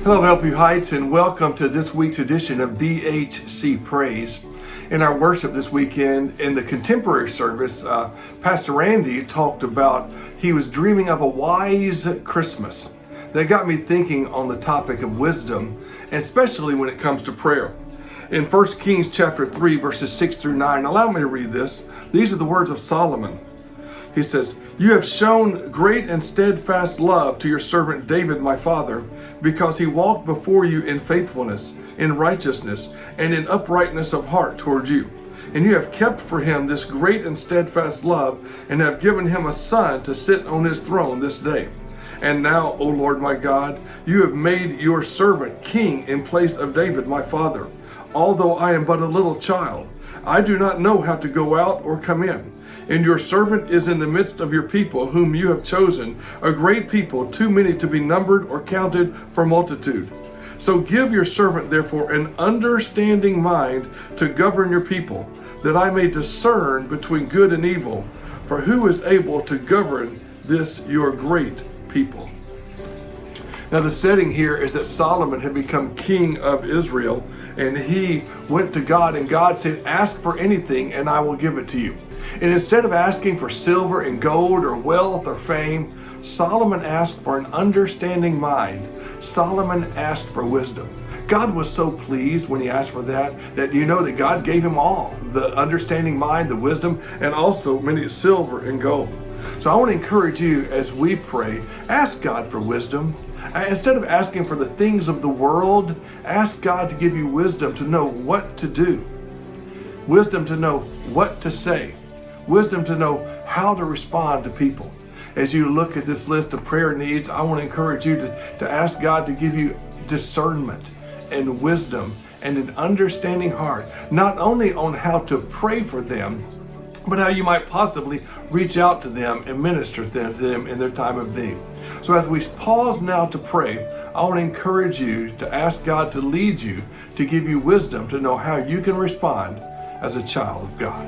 Hello, Bellevue Heights, and welcome to this week's edition of BHC Prayse. In our worship this weekend, in the contemporary service, Pastor Randy talked about he was dreaming of a wise Christmas. That got me thinking on the topic of wisdom, and especially when it comes to prayer. In 1 Kings chapter 3, verses 6 through 9, allow me to read this. These are the words of Solomon. He says, "You have shown great and steadfast love to your servant David, my father, because he walked before you in faithfulness, in righteousness, and in uprightness of heart toward you. And you have kept for him this great and steadfast love, and have given him a son to sit on his throne this day. And now, O Lord my God, you have made your servant king in place of David, my father. Although I am but a little child, I do not know how to go out or come in. And your servant is in the midst of your people, whom you have chosen, a great people, too many to be numbered or counted for multitude. So give your servant, therefore, an understanding mind to govern your people, that I may discern between good and evil. For who is able to govern this your great people?" Now the setting here is that Solomon had become king of Israel, and he went to God, and God said, "Ask for anything and I will give it to you." And instead of asking for silver and gold or wealth or fame, Solomon asked for an understanding mind. Solomon asked for wisdom. God was so pleased when he asked for that you know that God gave him all, the understanding mind, the wisdom, and also many silver and gold. So I want to encourage you as we pray, ask God for wisdom. Instead of asking for the things of the world, ask God to give you wisdom to know what to do, wisdom to know what to say, wisdom to know how to respond to people. As you look at this list of prayer needs, I want to encourage you to ask God to give you discernment and wisdom and an understanding heart, not only on how to pray for them, but how you might possibly reach out to them and minister to them in their time of need. So as we pause now to pray, I want to encourage you to ask God to lead you, to give you wisdom to know how you can respond as a child of God.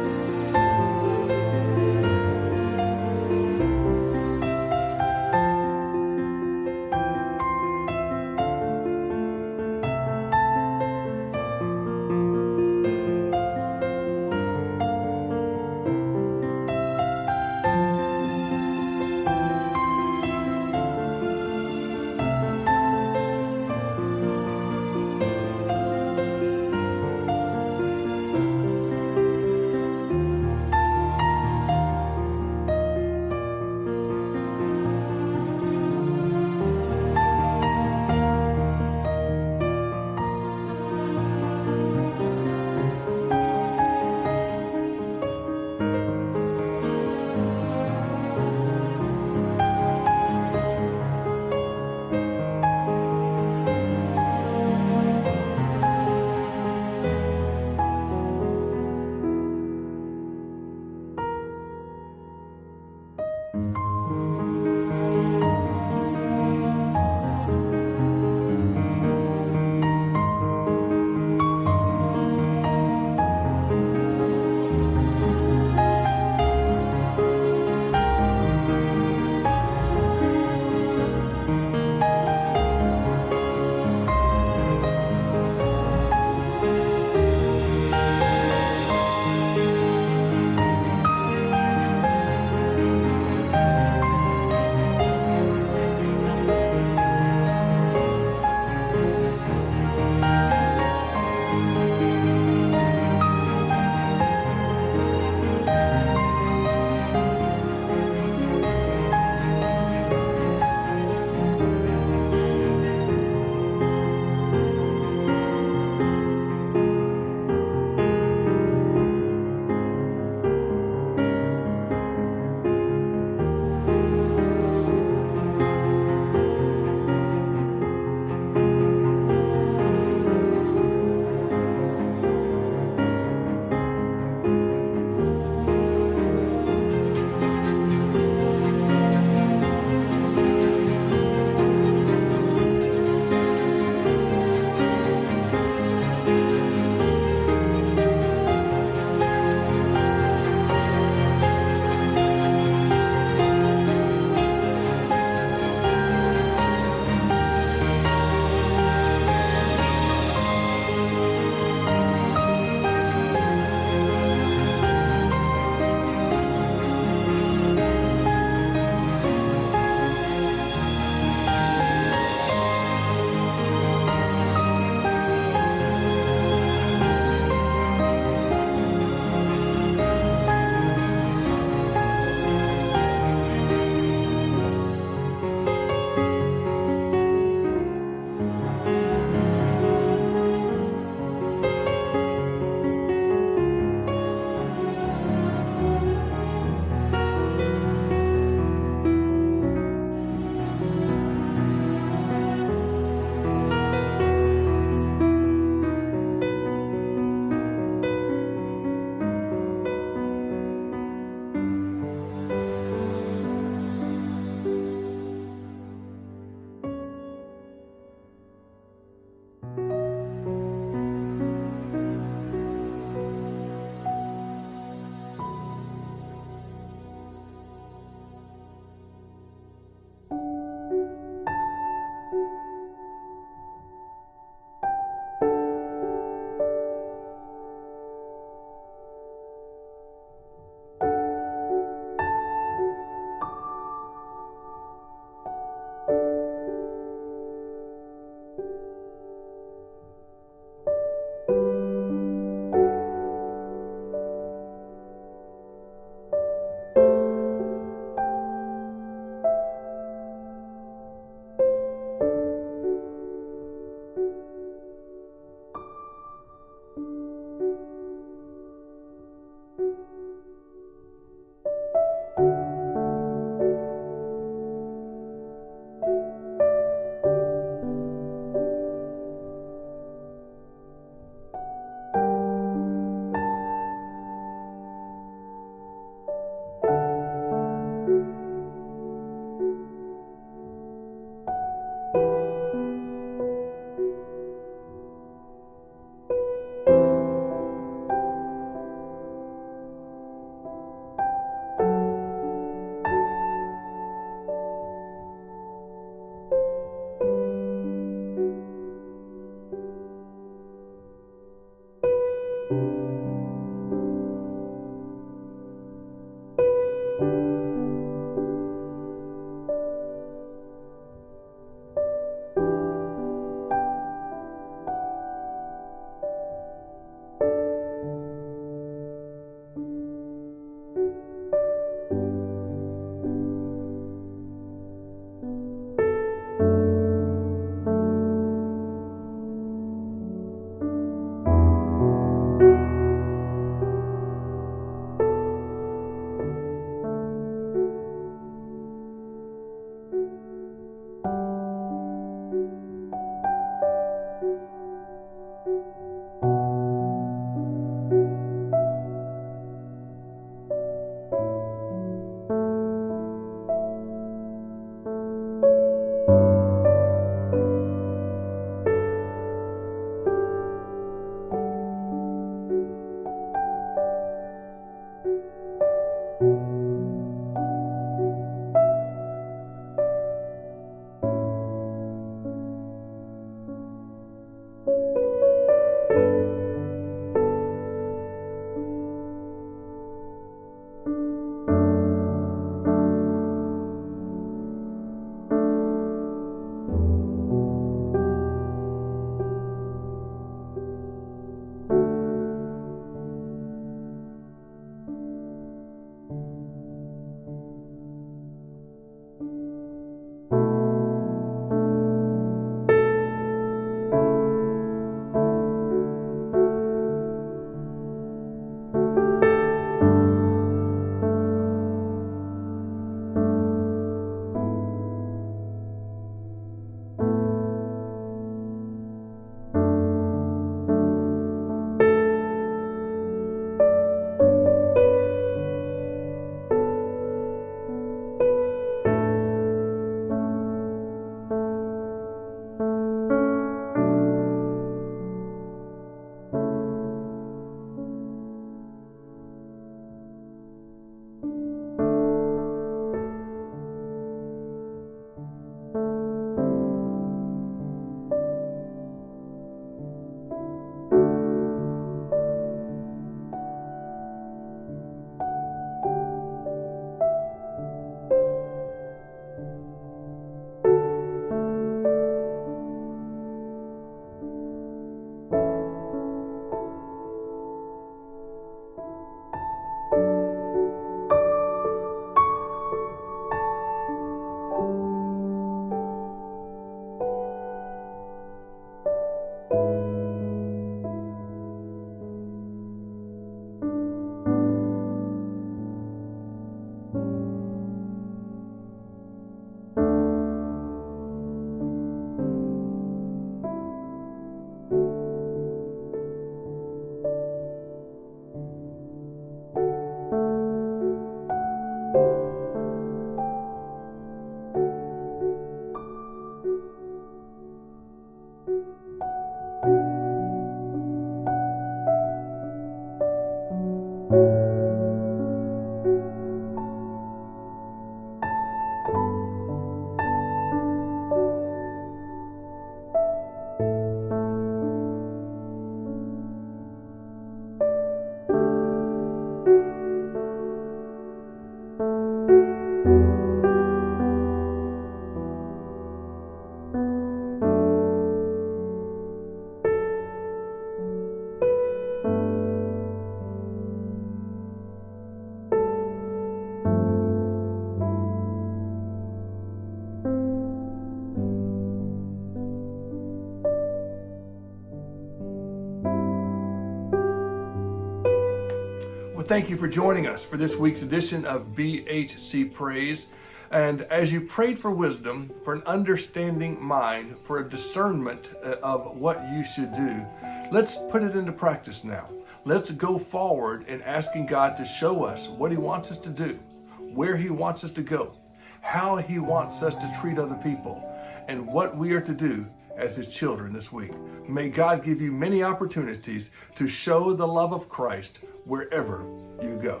Well, thank you for joining us for this week's edition of BHC Prayse. And as you prayed for wisdom, for an understanding mind, for a discernment of what you should do, let's put it into practice now. Let's go forward in asking God to show us what He wants us to do, where He wants us to go, how He wants us to treat other people, and what we are to do as His children this week. May God give you many opportunities to show the love of Christ wherever you go.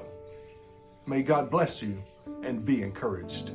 May God bless you and be encouraged.